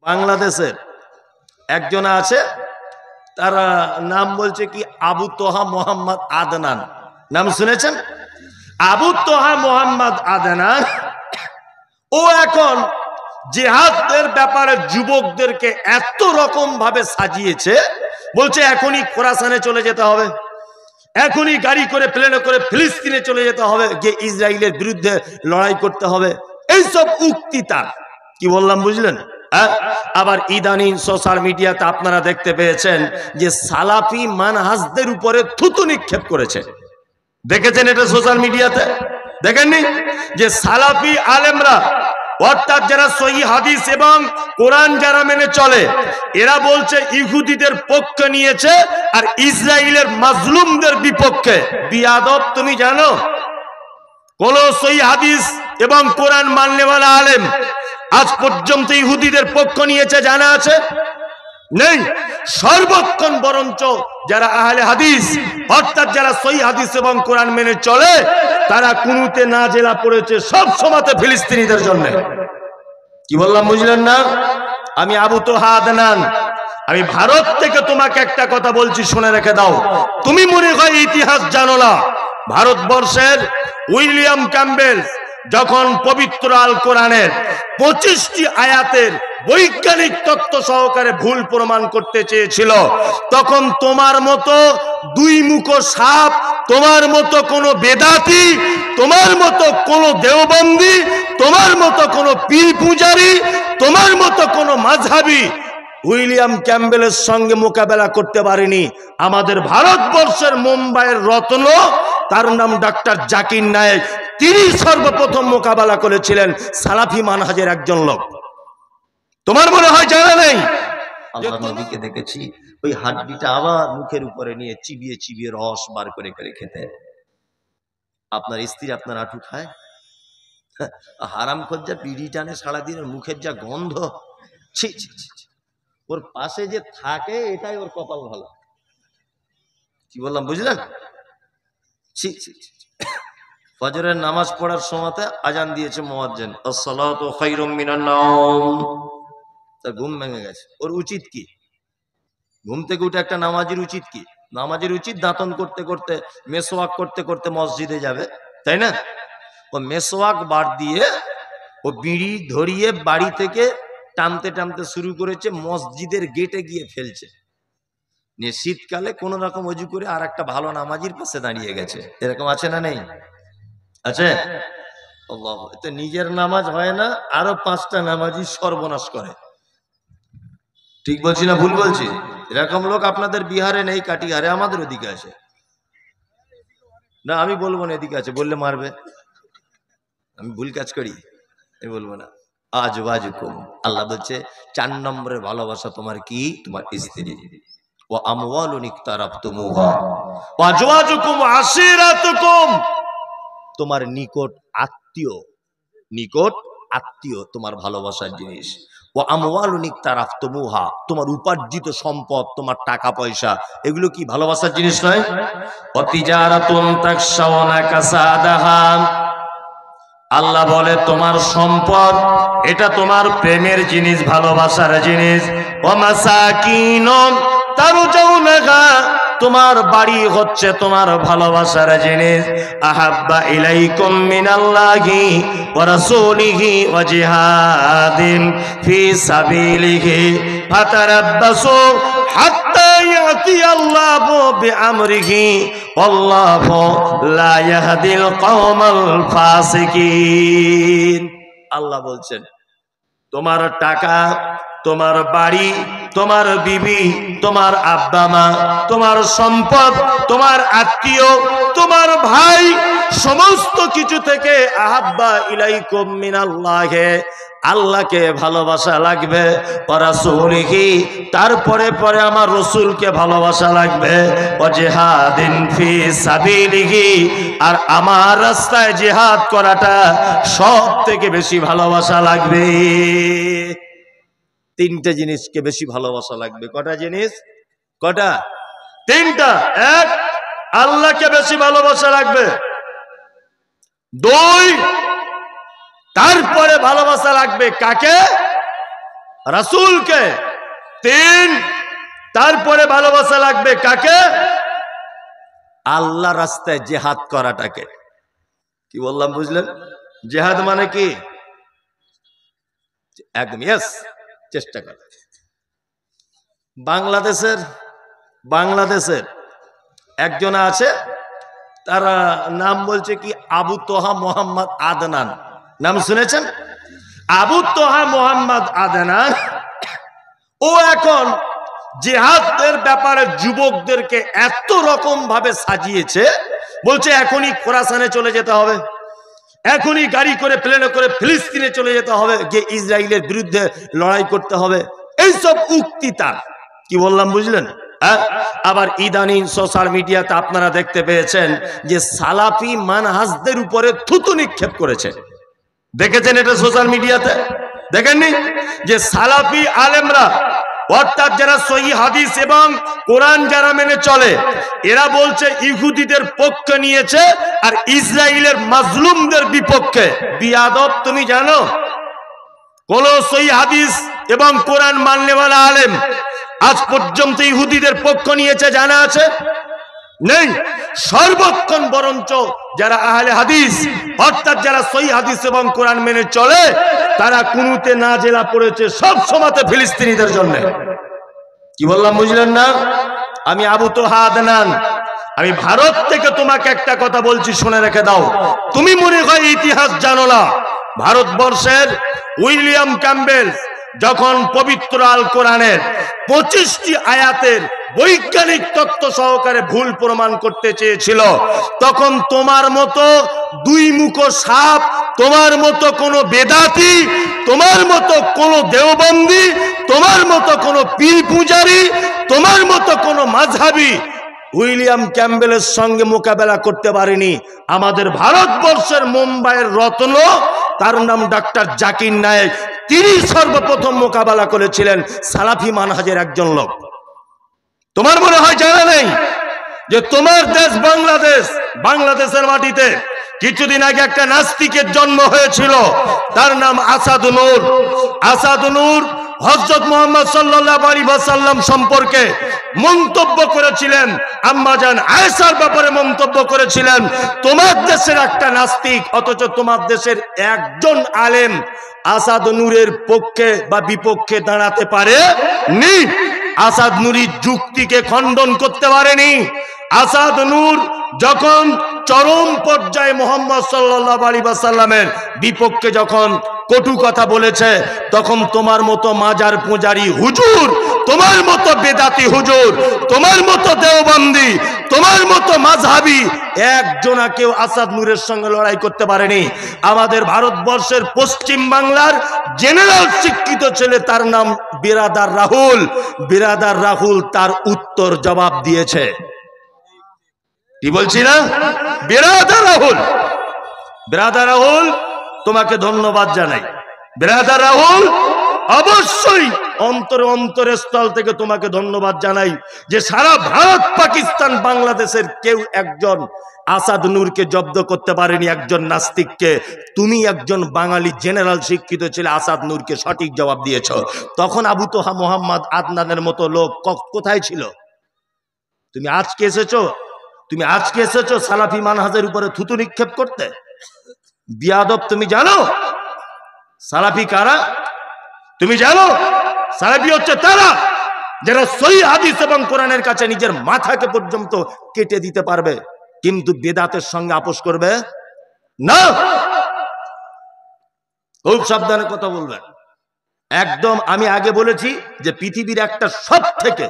বাংলাদেশের একজন আছে, তার নাম বলছে কি আবু তোহা মোহাম্মদ আদনান। নাম শুনেছেন? আবু তোহা মোহাম্মদ আদনান ও এখন জিহাদের ব্যাপারে যুবকদেরকে এত রকম ভাবে সাজিয়েছে, বলছে এখনই খোরাসানে চলে যেতে হবে, এখনই গাড়ি করে প্লেনে করে ফিলিস্তিনে চলে যেতে হবে, গিয়ে ইসরায়েলের বিরুদ্ধে লড়াই করতে হবে। এইসব উক্তি তার, কি বললাম বুঝলেন? আবার ইদানিং সোশ্যাল মিডিয়াতে আপনারা দেখতে পেয়েছেন যে সালাফি মানহাজদের উপরে থুতু নিক্ষেপ করেছে। দেখেছেন এটা সোশ্যাল মিডিয়াতে? দেখেননি যে সালাফি আলেমরা, অর্থাৎ যারা সহিহ হাদিস এবং কোরআন যারা মেনে চলে, এরা বলছে ইহুদিদের পক্ষে নিয়েছে আর ইসরায়েলের মাজলুমদের বিপক্ষে। বিয়াদব, তুমি জানো কোন সহিহ হাদিস এবং কোরআন মাননেওয়ালা আলেম আজ পর্যন্ত ইহুদিদের পক্ষ নিয়েছে জানা আছে? নেই। সর্বক্ষণ বরঞ্চ যারা আহলে হাদিস, অর্থাৎ যারা সহিহ হাদিস এবং কোরআন মেনে চলে, তারা কুনুতে নাজেলা পড়েছে সব সময়তে ফিলিস্তিনিদের জন্য। কি বললাম বুঝলেন না? আমি আবু তোহা আদনান, আমি ভারত থেকে তোমাকে একটা কথা বলছি, শুনে রেখে দাও। তুমি মনে হয় ইতিহাস জানো না। ভারতবর্ষের উইলিয়াম ক্যাম্বেল যখন পবিত্র আল কোরআনের 25টি আয়াতের বৈজ্ঞানিক তত্ত্ব সহকারে ভুল প্রমাণ করতে চেয়েছিল, তখন তোমার মতো দুই মুখো সাপ, তোমার মতো কোনো বেদাতি, তোমার মতো কোনো দেওবন্দি, তোমার মতো কোনো পীর পূজারী, তোমার মতো কোনো মাযহাবী উইলিয়াম ক্যাম্বেলের সঙ্গে মোকাবেলা করতে পারেনি। আমাদের ভারতবর্ষের মুম্বাইয়ের রত্ন, তার নাম ডাক্তার জাকির নায়েক, তিনি সর্বপ্রথম মোকাবেলা করেছিলেন সালাফি মানহাজের একজন লোক। তোমার মনে হয় জানা নেই? আল্লাহর নবীকে দেখেছি ওই হাড্ডিটা আবার মুখের উপরে নিয়ে চিবিয়ে চিবিয়ে রস বার করে করে খেতে। আপনার স্ত্রী আপনার আঁটু খায়? হারাম খোঁজা বিড়ি টানে সারাদিন, মুখের যা গন্ধ, ছি ছি ছি। ওর পাশে যে থাকে এটাই ওর কপাল ভালো। কি বললাম বুঝলেন? ছি ছি ছি। ফজরের নামাজ পড়ার সময়তে আজান দিয়েছে মুয়াজ্জিন, আসসালাতু খায়রুম মিনান নাওম। তার ঘুম ভেঙে গেছে। ওর উচিত কি? ঘুম থেকে উঠে একটা নামাজের উচিত কি? নামাজের উচিত দাঁতন করতে করতে, মেসওয়াক করতে করতে মসজিদে যাবে, তাই না? ও মেসওয়াক বার দিয়ে ও বিড়ি ধরিয়ে বাড়ি থেকে টানতে টানতে শুরু করেছে, মসজিদের গেটে গিয়ে ফেলছে। নিয়ে শীতকালে কোন রকম অজু করে আর একটা ভালো নামাজির পাশে দাঁড়িয়ে গেছে। এরকম আছে না নেই? আছে। আল্লাহ, তো নিজের নামাজ হয় না, আরো 5টা নামাজি সর্বনাশ করে। ঠিক বলছি না ভুল বলছি? এরকম লোক আপনাদের বিহারে নেই, কাটিহারে, আমাদের ওদিকে আছে। না আমি বলবো না এদিকে আছে, বললে মারবে। আমি ভুল কাজ করি, আমি বলবো না। আজওয়াজুকুম, আল্লাহ বলছে 4 নম্বরের ভালোবাসা তোমার কি? তোমার স্ত্রী। ওয়া আমওয়ালুন ইকতারাফতুমুহা ওয়া আজওয়াজুকুম আশিরাতুকুম, তোমার নিকট আত্মীয়, নিকট আত্মীয় তোমার ভালোবাসার জিনিস। ও আমওয়ালুন ইকতারাফতুমুহা, তোমার উপার্জিত সম্পদ, তোমার টাকা পয়সা, এগুলো কি ভালোবাসার জিনিস নয়? ও তিজারাতুন তাকশাউনা কাসাদাহা, আল্লাহ বলে তোমার সম্পদ এটা তোমার প্রেমের জিনিস, ভালোবাসার জিনিস। ও মাসাকিনুন তারজাউনাহা, তোমার বাড়ি হচ্ছে তোমার ভালোবাসার জিনিস। আহাব্বা ইলাইকুম মিনাল্লাহি ওয়া রাসূলিহি ওয়া জিহাদিন ফি সাবিলিহি ফাতারাব্বাসু হাত্তা ইয়াতিয়াল্লাহু বিআমরিহি আল্লাহু লা ইয়াহদিল কওমাল ফাসিকিন। আল্লাহ বলছেন তোমার টাকা, তোমার বাড়ি, তোমার বিবি, তোমার আব্বা মা, তোমার সম্পদ, তোমার আত্মীয়, তোমার ভাই, সমস্ত কিছু থেকে আহাব্বা ইলাইকুম মিনাল্লাহি, আল্লাহকে ভালোবাসা লাগবে। ওয়া রাসূলিহি, তারপরে পরে আমার রাসূলকে ভালোবাসা লাগবে। ওয়া জিহাদিন ফি সাবিলিহি, আর আমার রাস্তায় জিহাদ করাটা সব থেকে বেশি ভালোবাসা লাগবে। 3টে জিনিসকে বেশি ভালোবাসা লাগবে। কটা জিনিস? কটা? 3টা। 1, আল্লাহকে বেশি ভালোবাসা লাগবে। 2, তারপরে ভালোবাসা লাগবে কাকে? রাসূলকে, 3 তারপরে ভালোবাসা লাগবে কাকে? আল্লাহ রাস্তায় জিহাদ করাটাকে। কি বললাম বুঝলেন? জিহাদ মানে কি? একদম ইয়েস, চেষ্টা কর। বাংলাদেশের একজন আছে, তার নাম বলছে কি আবু তোহা মোহাম্মদ আদনান। নাম শুনেছেন? আবু তোহা মোহাম্মদ আদনান ও এখন জিহাদের ব্যাপারে যুবকদেরকে এত রকম ভাবে সাজিয়েছে, বলছে এখনই খোরাসানে চলে যেতে হবে, এখনই গাড়ি করে প্লেনে করে ফিলিস্তিনে চলে যেতে হবে, গিয়ে ইসরায়েলের বিরুদ্ধে লড়াই করতে হবে। এইসব উক্তি তার। কি বললাম বুঝলেন? আবার ইদানিং সোশ্যাল মিডিয়াতে আপনারা দেখতে পেয়েছেন যে সালাফি মানহাজদের উপরে থুতু নিক্ষেপ করেছে। দেখেছেন এটা সোশ্যাল মিডিয়াতে? দেখেননি? যে সালাফি আলেমরা, অর্থাৎ যারা সহিহ হাদিস এবং কোরআন যারা মেনে চলে, এরা বলছে ইহুদিদের পক্ষে নিয়েছে আর ইসরায়েলের মাজলুমদের বিপক্ষে। বিয়াদব, তুমি জানো কোন সহিহ হাদিস এবং কোরআন মাননেওয়ালা আলেম আজ পর্যন্ত ইহুদিদের পক্ষ নিয়েছে জানা আছে? নেই। সর্বক্ষণ বরঞ্চ যারা আহলে হাদিস, অর্থাৎ যারা সহিহ হাদিস এবং কোরআন মেনে চলে, তারা কুনুতে নাজেলা পড়েছে সব সময়তে ফিলিস্তিনিদের জন্য। কি বললাম বুঝলেন না? আমি আবু তোহা আদনান, আমি ভারত থেকে তোমাকে একটা কথা বলছি, শুনে রেখে দাও। তুমি মনে হয় ইতিহাস জানো না। ভারতবর্ষের উইলিয়াম ক্যাম্বেল যখন পবিত্র আল কোরআনের 25টি আয়াতের বৈজ্ঞানিক তত্ত্ব সহকারে ভুল প্রমাণ করতে চেয়েছিল, তখন তোমার মতো দুই মুখো সাপ, তোমার মতো কোনো বেদাতি, তোমার মতো কোনো দেওবন্দি, তোমার মতো কোনো পীর পূজারী, তোমার মতো কোনো মাযহাবী উইলিয়াম ক্যাম্বেলের সঙ্গে মোকাবেলা করতে পারেনি। আমাদের ভারতবর্ষের মুম্বাইয়ের রত্ন, তার নাম ডাক্তার জাকির নায়েক, তিনি সর্বপ্রথম মোকাবেলা করেছিলেন সালাফি মানহাজের একজন লোক। তোমার মনে হয় জানা নেই যে তোমার দেশ বাংলাদেশ, বাংলাদেশের মাটিতে কিছুদিন আগে একটা নাস্তিকের জন্ম হয়েছিল, তার নাম আসাদ নূর। আসাদ নূর হযরত মুহাম্মদ সাল্লাল্লাহু আলাইহি ওয়াসাল্লাম সম্পর্কে মন্তব্য করেছিলেন, আম্মাজান আয়েশার ব্যাপারে মন্তব্য করেছিলেন। তোমার দেশের একটা নাস্তিক, অথচ তোমার দেশের একজন আলেম আসাদ নূরের পক্ষে বা বিপক্ষে দাঁড়াতে পারেনি। আসাদ নূরির যুক্তিকে খণ্ডন করতে পারেনি। আসাদ নূর যখন চরম পর্যায়ে মুহাম্মদ সাল্লাল্লাহু আলাইহি ওয়াসাল্লামের বিপক্ষে যখন কটু কথা বলেছে, তখন তোমার মতো মাজার পূজারি হুজুর, তোমার মতো বেদাতি হুজুর, তোমার মতো দেওবন্দি, তোমার মতো মাযহাবী একজনা কেউ আসাদ নূরের সঙ্গে লড়াই করতে পারেনি। আমাদের ভারতবর্ষের পশ্চিম বাংলার জেনারেল শিক্ষিত ছেলে, তার নাম বিরাদার রাহুল। বিরাদার রাহুল তার উত্তর জবাব দিয়েছে। কি বলছি না? বিরাদার রাহুল, বিরাদার রাহুল তোমাকে ধন্যবাদ জানাই। বিরাদার রাহুল, অবশ্যই অন্তরের স্থল থেকে তোমাকে ধন্যবাদ জানাই যে সারা ভারত, পাকিস্তান, বাংলাদেশের কেউ একজন আসাদ নূরকে জব্দ করতে পারেনি, একজন নাস্তিককে। তুমি একজন বাঙালি জেনারেল শিক্ষিত ছেলে আসাদ নূরকে সঠিক জবাব দিয়েছ। তখন আবু তোহা মোহাম্মদ আদনানের মতো লোক কোথায় ছিল? তুমি আজকে এসেছো সালাফি মানহাজের উপরে থুতু নিক্ষেপ করতে? বিয়াদব, তুমি জানো সালাফি কারা? তুমি জানো সালাফি হচ্ছে তারা যারা সহিহ হাদিস এবং কোরআনের কাছে নিজের মাথাকে পর্যন্ত কেটে দিতে পারবে, কিন্তু বেদাতের সঙ্গে আপোষ করবে না। খুব সাবধানে কথা বলবেন একদম। আমি আগে বলেছি যে পৃথিবীর একটা সব থেকে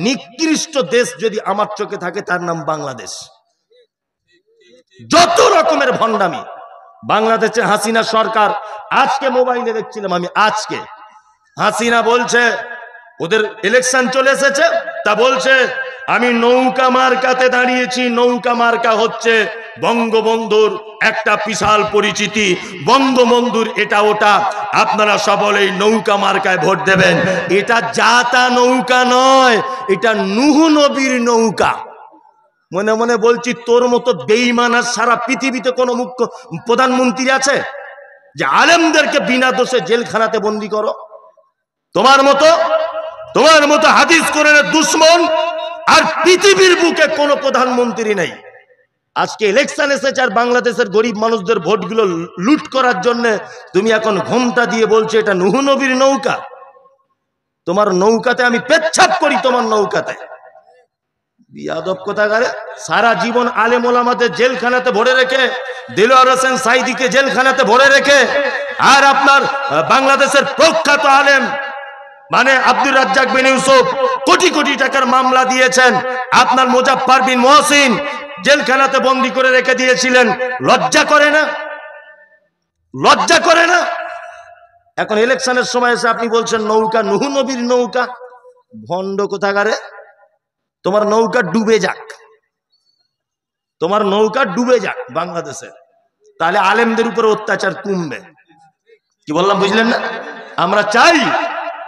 নিকৃষ্ট দেশ যদি আমার চোখে থাকে, তার নাম বাংলাদেশ। যত রকমের ভণ্ডামি বাংলাদেশে হাসিনা সরকার, আজকে মোবাইলে দেখছিলাম আমি, আজকে হাসিনা বলছে ওদের ইলেকশন চলে এসেছে, তা বলছে আমি নৌকা মার্কাতে দাঁড়িয়েছি। নৌকা মার্কা হচ্ছে বঙ্গবন্ধুর একটা বিশাল পরিচিতি, বঙ্গবন্ধুর এটা ওটা, আপনারা সকলে নৌকা মার্কায় ভোট দেবেন। এটা জাতা নৌকা নয়, এটা নূহ নবীর নৌকা। মনে মনে বলছি, তোর মতো বেঈমান আর সারা পৃথিবীতে কোনো মুখ্য প্রধানমন্ত্রী আছে যে আলেমদেরকে বিনা দোষে জেলখানাতে বন্দি করো? তোমার মতো হাদিস কোরআনের দুশ্মন আর পৃথিবীর বুকে কোনো প্রধানমন্ত্রী নেই। আজকে ইলেকশন এসেছে আর বাংলাদেশের গরিব মানুষদের ভোটগুলো লুট করার জন্য তুমি এখন ঘোমটা দিয়ে বলছো এটা নূহ নবীর নৌকা। তোমার নৌকাতে আমি পেচ্ছাপ করি, তোমার নৌকাতে। বিয়াদব কোথাকারে। সারা জীবন আলেম ওলামাদের জেলখানাতে ভরে রেখে, দিলওয়ার হোসেন সাইদিকে জেলখানাতে ভরে রেখে, আর আপনার বাংলাদেশের প্রখ্যাত আলেম মানে আব্দুর রাজ্জাক বিন ইউসুফ কোটি কোটি টাকার মামলা দিয়েছেন, আপনার মুজাফফর বিন মহসিন জেলখানাতে বন্দী করে রেখে দিয়েছিলেন। লজ্জা করে না? লজ্জা করে না? এখন ইলেকশনের সময় এসে আপনি বলছেন নৌকা নূহ নবীর নৌকা। ভণ্ড কোথাকারে। তোমার নৌকা ডুবে যাক, তোমার নৌকা ডুবে যাক বাংলাদেশে, তাহলে আলেমদের উপরে অত্যাচার কমবে। কি বললাম বুঝলেন না? আমরা চাই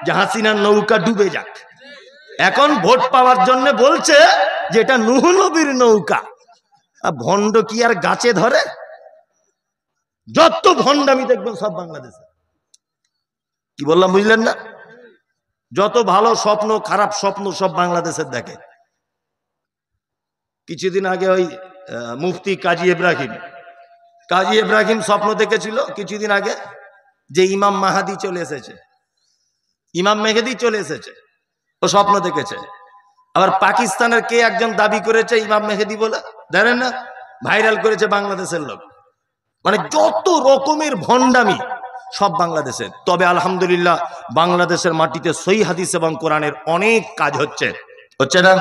যে হাসিনার নৌকা ডুবে যাক। এখন ভোট পাওয়ার জন্য বলছে যে এটা নূহ নবীর নৌকা। আর ভণ্ড কি আর গাছে ধরে? যত ভণ্ডামি দেখবেন সব বাংলাদেশে। কি বললাম বুঝলেন না? যত ভালো স্বপ্ন খারাপ স্বপ্ন সব বাংলাদেশের দেখে। কিছুদিন আগে ওই মুফতি কাজী ইব্রাহিম স্বপ্ন দেখেছিল কিছুদিন আগে যে ইমাম মাহাদি চলে এসেছে, ইমাম মেহেদি চলে এসেছে। ও স্বপ্ন দেখেছে। আবার পাকিস্তানের কে একজন দাবি করেছে ইমাম মেহেদি বলে, জানেন না? ভাইরাল করেছে বাংলাদেশের লোক। মানে যত রকমের ভণ্ডামি সব বাংলাদেশে। তবে আলহামদুলিল্লাহ বাংলাদেশের মাটিতে সহিহ হাদিস এবং কোরআনের অনেক কাজ হচ্ছে। হচ্ছে না?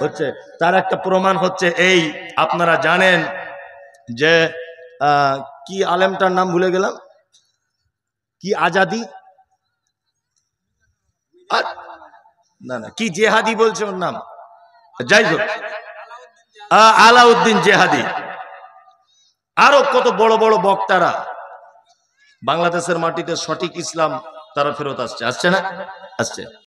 হচ্ছে। তার একটা প্রমাণ হচ্ছে এই, আপনারা জানেন যে কি আলেমটার নাম ভুলে গেলাম, কি আজাদি না কি জেহাদি বলছে ওর নাম, যাই হোক আলাউদ্দিন জেহাদি, আরো কত বড় বড় বক্তারা বাংলাদেশের মাটিতে সঠিক ইসলাম তারা ফেরত আসছে না? আসছে।